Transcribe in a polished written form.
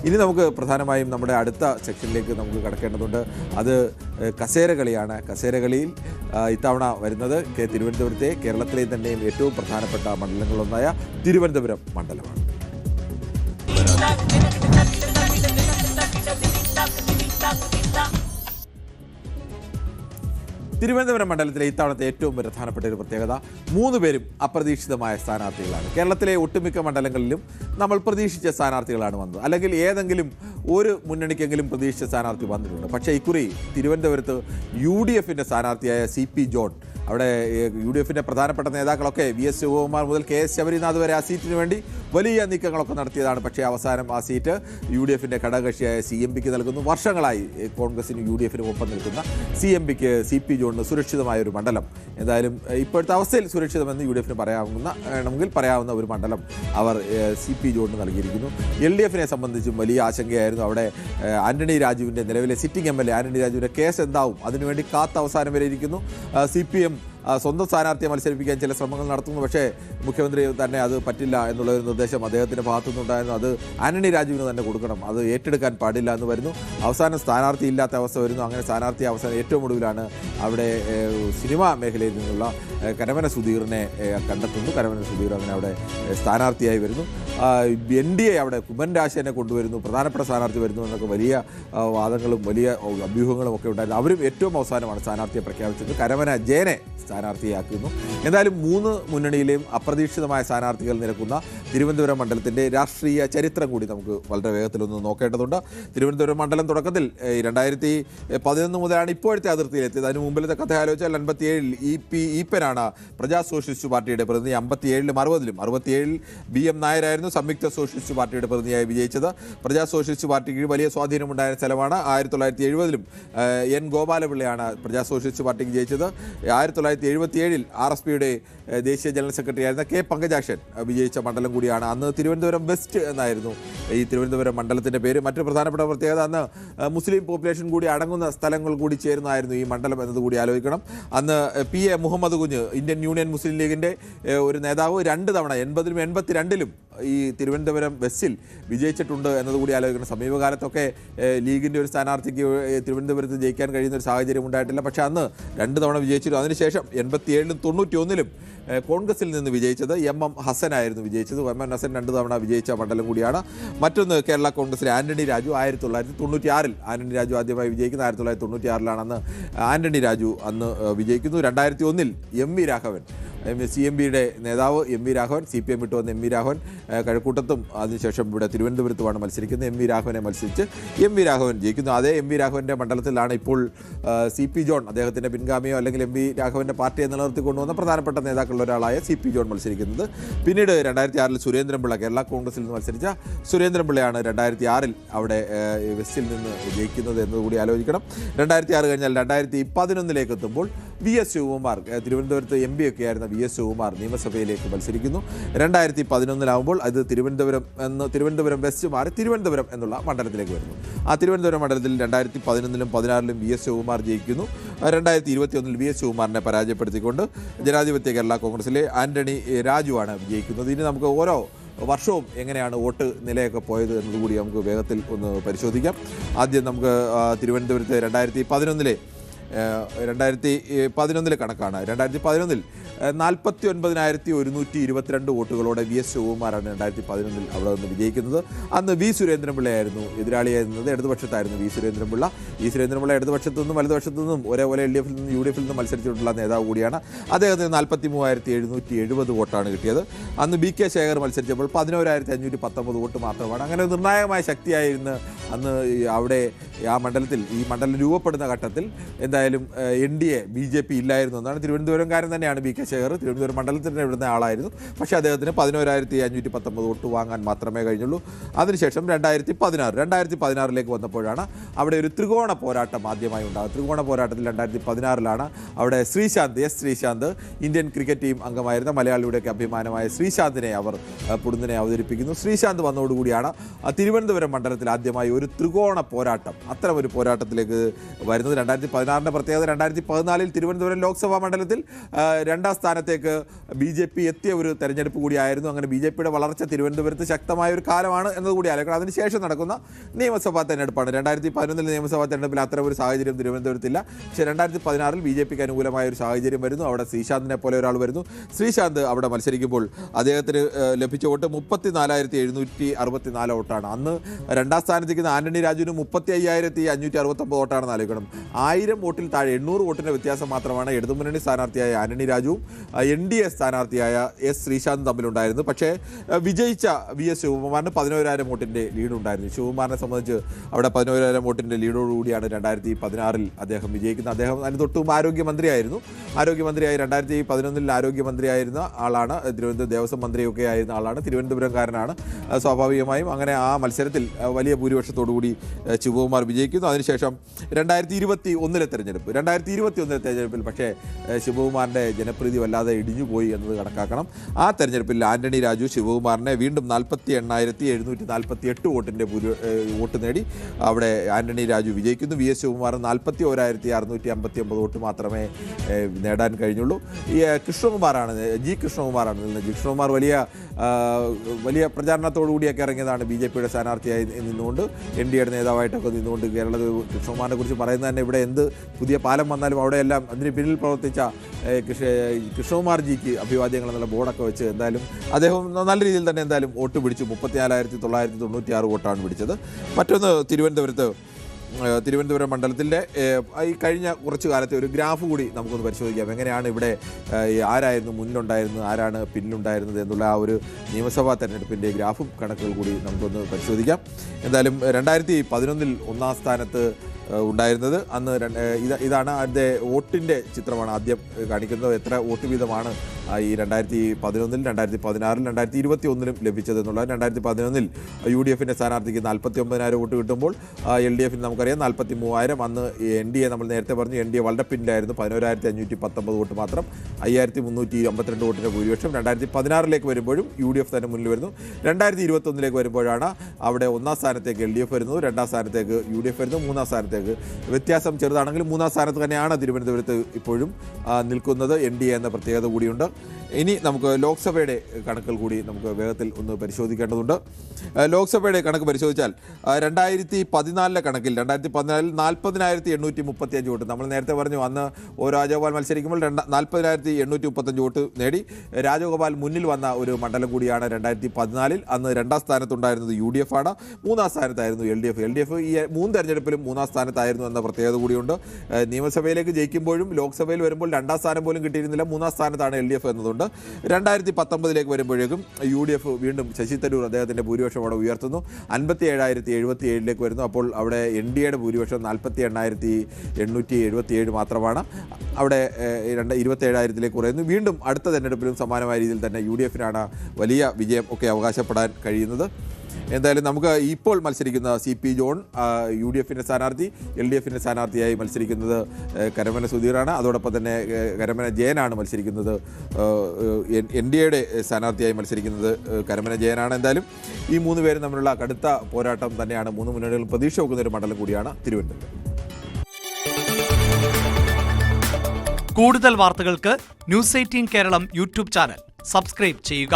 ഇനി നമുക്ക് പ്രധാനമായും നമ്മുടെ അടുത്ത സെക്ഷനിലേക്ക് നമുക്ക് കടക്കേണ്ടതുണ്ട്. അത് കസേര കളിയാണ്. കസേര കളിയിൽ ഇത്തവണ വരുന്നത് തിരുവനന്തപുരത്തെ കേരളത്തിലെ തന്നെയും ഏറ്റവും പ്രധാനപ്പെട്ട മണ്ഡലങ്ങളൊന്നായ തിരുവനന്തപുരം മണ്ഡലമാണ്. തിരുവനന്തപുരം മണ്ഡലത്തിലെ ഇത്തവണത്തെ ഏറ്റവും പ്രധാനപ്പെട്ട ഒരു പ്രത്യേകത 3 പേരും അപ്രതീക്ഷിതമായ സ്ഥാനാർത്ഥികളാണ്. കേരളത്തിലെ ഒട്ടുമിക്ക മണ്ഡലങ്ങളിലും നമ്മൾ പ്രതീക്ഷിച്ച സ്ഥാനാർത്ഥികളാണ് വന്നത്, അല്ലെങ്കിൽ ഏതെങ്കിലും ഒരു മുന്നണിക്കെങ്കിലും പ്രതീക്ഷിച്ച സ്ഥാനാർത്ഥി വന്നിട്ടുണ്ട്. പക്ഷേ ഇക്കുറി തിരുവനന്തപുരത്ത് UDFിൻ്റെ സ്ഥാനാർത്ഥിയായ CP ജോൺ, അവിടെ UDFിൻ്റെ പ്രധാനപ്പെട്ട നേതാക്കളൊക്കെ VS ശിവകുമാർ മുതൽ KS ശബരിനാഥ് വരെ ആ സീറ്റിന് വേണ്ടി വലിയ നീക്കങ്ങളൊക്കെ നടത്തിയതാണ്. പക്ഷേ അവസാനം ആ സീറ്റ് UDFിൻ്റെ ഘടകകക്ഷിയായ CMPക്ക് നൽകുന്നു. വർഷങ്ങളായി കോൺഗ്രസിനും UDFിനും ഒപ്പം നിൽക്കുന്ന CMPക്ക് CP ജോണിന് സുരക്ഷിതമായൊരു മണ്ഡലം, എന്തായാലും ഇപ്പോഴത്തെ അവസ്ഥയിൽ സുരക്ഷിതമെന്ന് UDFിന് പറയാവുന്ന ഒരു മണ്ഡലം അവർ CP ജോണിന് നൽകിയിരിക്കുന്നു. LDFിനെ സംബന്ധിച്ചും വലിയ ആശങ്കയായിരുന്നു. അവിടെ ആന്റണി രാജുവിൻ്റെ, നിലവിലെ സിറ്റിംഗ് MLA ആന്റണി രാജുവിൻ്റെ കേസ് എന്താവും അതിനുവേണ്ടി അവസാനം വരെ ഇരിക്കുന്നു. CPM സ്വന്തം സ്ഥാനാർത്ഥിയെ മത്സരിപ്പിക്കാൻ ചില ശ്രമങ്ങൾ നടത്തുന്നു. പക്ഷേ മുഖ്യമന്ത്രി തന്നെ അത് പറ്റില്ല എന്നുള്ളൊരു നിർദ്ദേശം അദ്ദേഹത്തിൻ്റെ ഭാഗത്തുനിന്നുണ്ടായിരുന്നു. അത് ആന്റണി രാജുവിന് തന്നെ കൊടുക്കണം, അത് ഏറ്റെടുക്കാൻ പാടില്ല എന്ന് വരുന്നു. അവസാനം സ്ഥാനാർത്ഥി ഇല്ലാത്ത അവസ്ഥ വരുന്നു. അങ്ങനെ സ്ഥാനാർത്ഥി അവസാനം ഏറ്റവും ഒടുവിലാണ് അവിടെ സിനിമാ മേഖലയിൽ നിന്നുള്ള കരമന സുധീറിനെ കണ്ടെത്തുന്നു. കരമന സുധീർ അങ്ങനെ അവിടെ സ്ഥാനാർത്ഥിയായി വരുന്നു. NDA അവിടെ കുമ്മൻ രാജശേഖരനെ കൊണ്ടുവരുന്നു, പ്രധാനപ്പെട്ട സ്ഥാനാർത്ഥി വരുന്നു എന്നൊക്കെ വലിയ വാദങ്ങളും വലിയ അഭ്യൂഹങ്ങളും ഒക്കെ ഉണ്ടായിരുന്നു. അവരും ഏറ്റവും അവസാനമാണ് സ്ഥാനാർത്ഥിയെ പ്രഖ്യാപിച്ചത്. കരമന ജയനെ സ്ഥാനാർത്ഥിയാക്കുന്നു. എന്തായാലും 3 മുന്നണിയിലെയും അപ്രതീക്ഷിതമായ സ്ഥാനാർത്ഥികൾ നിരക്കുന്ന തിരുവനന്തപുരം മണ്ഡലത്തിൻ്റെ രാഷ്ട്രീയ ചരിത്രം കൂടി നമുക്ക് വളരെ വേഗത്തിലൊന്ന് നോക്കേണ്ടതുണ്ട്. തിരുവനന്തപുരം മണ്ഡലം തുടക്കത്തിൽ 2011 മുതലാണ് ഇപ്പോഴത്തെ അതിർത്തിയിലെത്തിയത്. അതിന് മുമ്പിലത്തെ കഥ ആലോചിച്ചാൽ 87 ഈപ്പനാണ് പ്രജാ സോഷ്യലിസ്റ്റ് പാർട്ടിയുടെ പ്രതിനിധി, 57 67 BM നായരായിരുന്നു സംയുക്ത സോഷ്യലിസ്റ്റ് പാർട്ടിയുടെ പ്രതിനിധിയായി വിജയിച്ചത്. പ്രജാ സോഷ്യലിസ്റ്റ് പാർട്ടിക്ക് വലിയ സ്വാധീനമുണ്ടായ സ്ഥലമാണ്. 1970 N ഗോപാലപിള്ളയാണ് പ്രജാ സോഷ്യലിസ്റ്റ് പാർട്ടിക്ക് ജയിച്ചത്. 1977 RSPയുടെ ദേശീയ ജനറൽ സെക്രട്ടറി ആയിരുന്ന K പങ്കജാക്ഷൻ വിജയിച്ച മണ്ഡലം കൂടിയാണ്. അന്ന് തിരുവനന്തപുരം വെസ്റ്റ് എന്നായിരുന്നു ഈ തിരുവനന്തപുരം മണ്ഡലത്തിൻ്റെ പേര്. മറ്റൊരു പ്രധാനപ്പെട്ട പ്രത്യേകത, അന്ന് മുസ്ലിം പോപ്പുലേഷൻ കൂടി അടങ്ങുന്ന സ്ഥലങ്ങൾ കൂടി ചേർന്നായിരുന്നു ഈ മണ്ഡലം എന്നതുകൂടി ആലോചിക്കണം. അന്ന് PA മുഹമ്മദ് കുഞ്ഞ്, ഇന്ത്യൻ യൂണിയൻ മുസ്ലിം ലീഗിൻ്റെ ഒരു നേതാവ്, 2 തവണ 80-ലും 82-ലും ഈ തിരുവനന്തപുരം വെസ്റ്റിൽ വിജയിച്ചിട്ടുണ്ട് എന്നതുകൂടി ആലോചിക്കണം. സമീപകാലത്തൊക്കെ ലീഗിൻ്റെ ഒരു സ്ഥാനാർത്ഥിക്ക് തിരുവനന്തപുരത്ത് ജയിക്കാൻ കഴിയുന്ന ഒരു സാഹചര്യം ഉണ്ടായിട്ടില്ല. പക്ഷേ അന്ന് 2 തവണ വിജയിച്ചിരുന്നു. അതിനുശേഷം 87-ലും 91-ലും കോൺഗ്രസിൽ നിന്ന് വിജയിച്ചത് MM ഹസനായിരുന്നു വിജയിച്ചത്. MM ഹസൻ 2 തവണ വിജയിച്ച മണ്ഡലം കൂടിയാണ്. മറ്റൊന്ന് കേരള കോൺഗ്രസിലെ ആന്റണി രാജു, 1996 ആന്റണി രാജു ആദ്യമായി വിജയിക്കുന്നത്. 1996 അന്ന് ആന്റണി രാജു അന്ന് വിജയിക്കുന്നു. 2001 MV രാഘവൻ, CMPയുടെ നേതാവ് MV രാഘവൻ, CPM വിട്ടു വന്ന MV രാഘവൻ കഴക്കൂട്ടത്തും അതിനുശേഷം ഇവിടെ തിരുവനന്തപുരത്തുമാണ് മത്സരിക്കുന്നത്. MV രാഘവനെ മത്സരിച്ച് MV രാഘവൻ ജയിക്കുന്നു. അതേ MV രാഘവൻ്റെ മണ്ഡലത്തിലാണ് ഇപ്പോൾ CP ജോൺ, അദ്ദേഹത്തിൻ്റെ പിൻഗാമിയോ അല്ലെങ്കിൽ MV രാഘവൻ്റെ പാർട്ടിയെ നിലനിർത്തി കൊണ്ടുവന്ന പ്രധാനപ്പെട്ട നേതാക്കളിൽ ഒരാളായ CP ജോൺ മത്സരിക്കുന്നത്. പിന്നീട് 2006 സുരേന്ദ്രൻപിള്ള, കേരള കോൺഗ്രസിൽ നിന്ന് മത്സരിച്ച സുരേന്ദ്രൻപിള്ളയാണ് 2006 അവിടെ വെസ്റ്റിൽ നിന്ന് ജയിക്കുന്നത് എന്നതുകൂടി ആലോചിക്കണം. 2006 കഴിഞ്ഞാൽ 2011 എത്തുമ്പോൾ VS ശിവകുമാർ, തിരുവനന്തപുരത്ത് MP ഒക്കെ ആയിരുന്ന VS ശിവകുമാർ നിയമസഭയിലേക്ക് മത്സരിക്കുന്നു. 2011 അത് തിരുവനന്തപുരം വെസ്റ്റ് മാറി തിരുവനന്തപുരം എന്നുള്ള മണ്ഡലത്തിലേക്ക് വരുന്നു. ആ തിരുവനന്തപുരം മണ്ഡലത്തിൽ 2011-ലും 2016-ലും VS ശിവകുമാർ ജയിക്കുന്നു. 2021 VS ശിവകുമാറിനെ പരാജയപ്പെടുത്തിക്കൊണ്ട് ജനാധിപത്യ കേരള കോൺഗ്രസിലെ ആന്റണി രാജുവാണ് വിജയിക്കുന്നത്. ഇനി നമുക്ക് ഓരോ വർഷവും എങ്ങനെയാണ് വോട്ട് നിലയൊക്കെ പോയത് എന്നതുകൂടി നമുക്ക് വേഗത്തിൽ ഒന്ന് പരിശോധിക്കാം. ആദ്യം നമുക്ക് തിരുവനന്തപുരത്ത് 2011 കണക്കാണ്. 2011 49,122 വോട്ടുകളോടെ VS ശിവകുമാറാണ് 2011 അവിടെ നിന്ന് വിജയിക്കുന്നത്. അന്ന് V സുരേന്ദ്രൻപിള്ളയായിരുന്നു എതിരാളിയായിരുന്നത്. ഇടതുപക്ഷത്തായിരുന്നു V സുരേന്ദ്രൻപിള്ള. ഇടതുപക്ഷത്തു നിന്നും വലതുപക്ഷത്തു നിന്നും ഒരേപോലെ LDFിൽ നിന്നും UDFിൽ നിന്നും മത്സരിച്ചിട്ടുള്ള നേതാവ് കൂടിയാണ്. അദ്ദേഹത്തിന് 43,770 വോട്ടാണ് കിട്ടിയത്. അന്ന് BK ശേഖർ മത്സരിച്ചപ്പോൾ 11,519 വോട്ട് മാത്രമാണ്. അങ്ങനെ നിർണായകമായ ശക്തിയായിരുന്നു അന്ന് അവിടെ ആ മണ്ഡലത്തിൽ. ഈ മണ്ഡലം രൂപപ്പെടുന്ന ഘട്ടത്തിൽ എന്തായാലും NDA BJP ഇല്ലായിരുന്നു എന്നാണ്. തിരുവനന്തപുരംകാരൻ തന്നെയാണ് BK ശേഖർ, തിരുവനന്തപുരം മണ്ഡലത്തിൻ്റെ ഇവിടുന്ന ആളായിരുന്നു. പക്ഷേ അദ്ദേഹത്തിന് 11,519 വോട്ട് വാങ്ങാൻ മാത്രമേ കഴിഞ്ഞുള്ളൂ. അതിനുശേഷം 2016 വന്നപ്പോഴാണ് അവിടെ ഒരു ത്രികോണ പോരാട്ടം ആദ്യമായി ഉണ്ടാകുന്നത്. ത്രികോണ പോരാട്ടത്തിൽ 2016 അവിടെ ശ്രീശാന്ത്, ഇന്ത്യൻ ക്രിക്കറ്റ് ടീം അംഗമായിരുന്ന മലയാളിയുടെയൊക്കെ അഭിമാനമായ ശ്രീശാന്തിനെ അവർ പൊടുന്നനെ അവതരിപ്പിക്കുന്നു. ശ്രീശാന്ത് വന്നതോടുകൂടിയാണ് തിരുവനന്തപുരം മണ്ഡലത്തിൽ ആദ്യമായി ഒരു ത്രികോണ പോരാട്ടം അത്തരം ഒരു പോരാട്ടത്തിലേക്ക് വരുന്നത്. 2016 പ്രത്യേകത 2014 തിരുവനന്തപുരം ലോക്സഭാ മണ്ഡലത്തിൽ 2ാം സ്ഥാനത്തേക്ക് BJP എത്തിയ ഒരു തെരഞ്ഞെടുപ്പ് കൂടിയായിരുന്നു. അങ്ങനെ BJPയുടെ വളർച്ച തിരുവനന്തപുരത്ത് ശക്തമായ ഒരു കാലമാണ് എന്നതുകൂടി ആലോചിക്കണം. അതിനുശേഷം നടക്കുന്ന നിയമസഭാ തെരഞ്ഞെടുപ്പാണ്. 2011 നിയമസഭാ തെരഞ്ഞെടുപ്പിൽ അത്തരം ഒരു സാഹചര്യം തിരുവനന്തപുരത്തില്ല. പക്ഷേ 2016 BJPക്ക് അനുകൂലമായ ഒരു സാഹചര്യം വരുന്നു. അവിടെ ശ്രീശാന്തിനെ പോലെ ഒരാൾ വരുന്നു. ശ്രീശാന്ത് അവിടെ മത്സരിക്കുമ്പോൾ അദ്ദേഹത്തിന് ലഭിച്ച വോട്ട് 34,764 വോട്ടാണ്. അന്ന് 2ാം സ്ഥാനത്തേക്ക് ആന്റണി രാജുവിന് 35,569 വോട്ടാണെന്ന് ആലോചിക്കണം. 1000 വോട്ടിൽ താഴെ 800 വോട്ടിൻ്റെ വ്യത്യാസം മാത്രമാണ് ഇടതുമുന്നണി സ്ഥാനാർത്ഥിയായ ആന്റണി രാജുവും NDA സ്ഥാനാർത്ഥിയായ S ശ്രീശാന്ത് തമ്മിലുണ്ടായിരുന്നു. പക്ഷേ വിജയിച്ച VS ശിവകുമാറിന് 11,000 വോട്ടിൻ്റെ ലീഡുണ്ടായിരുന്നു. ശിവകുമാറിനെ സംബന്ധിച്ച് അവിടെ 11,000 വോട്ടിൻ്റെ ലീഡോടുകൂടിയാണ് 2016 അദ്ദേഹം വിജയിക്കുന്നത്. അദ്ദേഹം അതിന് തൊട്ടും ആരോഗ്യമന്ത്രിയായിരുന്നു. ആരോഗ്യമന്ത്രിയായി 2011 ആരോഗ്യമന്ത്രിയായിരുന്ന ആളാണ്. തിരുവനന്തപുരം ദേവസ്വം മന്ത്രിയൊക്കെ ആയിരുന്ന ആളാണ്. തിരുവനന്തപുരംകാരനാണ്. സ്വാഭാവികമായും അങ്ങനെ ആ മത്സരത്തിൽ വലിയ ഭൂരിപക്ഷത്തോടുകൂടി ശിവകുമാർ വിജയിക്കുന്നു. അതിനുശേഷം 2021 തെരഞ്ഞെടുപ്പിൽ പക്ഷേ ശിവകുമാറിൻ്റെ ജനപ്രീതി വല്ലാതെ ഇടിഞ്ഞുപോയി എന്നത് കണക്കാക്കണം. ആ തെരഞ്ഞെടുപ്പിൽ ആന്റണി രാജു ശിവകുമാറിനെ വീണ്ടും 48,748 വോട്ടിൻ്റെ വോട്ട് നേടി അവിടെ ആന്റണി രാജു വിജയിക്കുന്നു. VS ശിവകുമാർ 41,659 വോട്ട് മാത്രമേ നേടാൻ കഴിഞ്ഞുള്ളൂ. ഈ കൃഷ്ണകുമാറാണ് ജി കൃഷ്ണകുമാറാണ്. കൃഷ്ണകുമാർ വലിയ പ്രചാരണത്തോടുകൂടിയൊക്കെ ഇറങ്ങിയതാണ്. BJPയുടെ സ്ഥാനാർത്ഥിയായി നിന്നുകൊണ്ട് NDAയുടെ നേതാവായിട്ടൊക്കെ നിന്നുകൊണ്ട് കേരളത്തിൽ കൃഷ്ണകുമാറിനെ കുറിച്ച് പറയുന്നത് തന്നെ ഇവിടെ എന്ത് പുതിയ പാലം വന്നാലും അവിടെയെല്ലാം അതിന് പിന്നിൽ പ്രവർത്തിച്ച കൃഷ്ണകുമാർ ജിക്ക് അഭിവാദ്യങ്ങൾ എന്നുള്ള ബോർഡൊക്കെ വെച്ച് എന്തായാലും അദ്ദേഹം നല്ല രീതിയിൽ തന്നെ എന്തായാലും വോട്ട് പിടിച്ചു. 34,996 വോട്ടാണ് പിടിച്ചത്. മറ്റൊന്ന് തിരുവനന്തപുരം മണ്ഡലത്തിൻ്റെ ഈ കഴിഞ്ഞ കുറച്ചു കാലത്തെ ഒരു ഗ്രാഫ് കൂടി നമുക്കൊന്ന് പരിശോധിക്കാം. എങ്ങനെയാണ് ഇവിടെ ആരായിരുന്നു മുന്നിലുണ്ടായിരുന്നത്, ആരാണ് പിന്നിലുണ്ടായിരുന്നത് എന്നുള്ള ആ ഒരു നിയമസഭാ തെരഞ്ഞെടുപ്പിൻ്റെ ഗ്രാഫും കണക്കുകൾ കൂടി നമുക്കൊന്ന് പരിശോധിക്കാം. എന്തായാലും 2011 1ാം സ്ഥാനത്ത് ഉണ്ടായിരുന്നത്. അന്ന് ഇതാണ് അതിൻ്റെ വോട്ടിൻ്റെ ചിത്രമാണ് ആദ്യം കാണിക്കുന്നത്. എത്ര വോട്ട് വീതമാണ് ഈ 2011, 2016, 2021 ലഭിച്ചത് എന്നുള്ളത്. 2011 UDFിൻ്റെ സ്ഥാനാർത്ഥിക്ക് 49,000 വോട്ട് കിട്ടുമ്പോൾ LDFിന് നമുക്കറിയാം 43,000. അന്ന് NDA നമ്മൾ നേരത്തെ പറഞ്ഞു NDA വളരെ പിന്നിലായിരുന്നു. 11,519 വോട്ട് മാത്രം, 5,352 വോട്ടിൻ്റെ ഭൂരിപക്ഷം. 2016 വരുമ്പോഴും UDF തന്നെ മുന്നിൽ വരുന്നു. 2021 വരുമ്പോഴാണ് അവിടെ 1ാം സ്ഥാനത്തേക്ക് LDF വരുന്നത്, 2ാം സ്ഥാനത്തേക്ക് UDF വരുന്നു, 3ാം സ്ഥാനത്തേക്ക് വ്യത്യാസം ചെറുതാണെങ്കിലും 3ാം സ്ഥാനത്ത് തന്നെയാണ് തിരുവനന്തപുരത്ത് ഇപ്പോഴും നിൽക്കുന്നത്. NDA എന്ന പ്രത്യേകത കൂടിയുണ്ട്. ഇനി നമുക്ക് ലോക്സഭയുടെ കണക്കുകൾ കൂടി നമുക്ക് വേഗത്തിൽ ഒന്ന് പരിശോധിക്കേണ്ടതുണ്ട്. ലോക്സഭയുടെ കണക്ക് പരിശോധിച്ചാൽ 2014 കണക്കിൽ 2014 40,835 വോട്ട്. നമ്മൾ നേരത്തെ പറഞ്ഞു അന്ന് രാജഗോപാൽ മത്സരിക്കുമ്പോൾ 40,835 വോട്ട് നേടി. രാജഗോപാൽ മുന്നിൽ വന്ന ഒരു മണ്ഡലം കൂടിയാണ് 2014. അന്ന് 2ാം സ്ഥാനത്തുണ്ടായിരുന്നത് UDF ആണ്, 3ാം സ്ഥാനത്തായിരുന്നു LDF. ഈ 3 തെരഞ്ഞെടുപ്പിലും 3ാം സ്ഥാനത്തായിരുന്നു എന്ന പ്രത്യേകത കൂടിയുണ്ട്. നിയമസഭയിലേക്ക് ജയിക്കുമ്പോഴും ലോക്സഭയിൽ വരുമ്പോൾ 2ാം സ്ഥാനം പോലും കിട്ടിയിരുന്നില്ല, 3ാം സ്ഥാനത്താണ് LDF എന്നതുകൊണ്ട്. 2019 വരുമ്പോഴേക്കും UDF വീണ്ടും ശശി തരൂർ അദ്ദേഹത്തിൻ്റെ ഭൂരിപക്ഷം അവിടെ ഉയർത്തുന്നു, 57,077 വരുന്നു. അപ്പോൾ അവിടെ NDAയുടെ ഭൂരിപക്ഷം 48,877 മാത്രമാണ്. അവിടെ 27,000 കുറയുന്നു. വീണ്ടും അടുത്ത തെരഞ്ഞെടുപ്പിലും സമാനമായ രീതിയിൽ തന്നെ UDFിനാണ് വലിയ വിജയം ഒക്കെ അവകാശപ്പെടാൻ കഴിയുന്നത്. എന്തായാലും നമുക്ക് ഇപ്പോൾ മത്സരിക്കുന്ന CP ജോൺ UDFിൻ്റെ സ്ഥാനാർത്ഥി, LDFിൻ്റെ സ്ഥാനാർത്ഥിയായി മത്സരിക്കുന്നത് കരമന സുധീറാണ്. അതോടൊപ്പം തന്നെ കരമന ജയനാണ് മത്സരിക്കുന്നത്. NDAയുടെ സ്ഥാനാർത്ഥിയായി മത്സരിക്കുന്നത് കരമന ജയനാണ്. എന്തായാലും ഈ 3 പേരും തമ്മിലുള്ള കടുത്ത പോരാട്ടം തന്നെയാണ്. 3 മുന്നണികളും പ്രതീക്ഷ വെക്കുന്ന ഒരു മണ്ഡലം കൂടിയാണ് തിരുവനന്തപുരം. കൂടുതൽ വാർത്തകൾക്ക് News 18 Keralam YouTube channel subscribe ചെയ്യുക.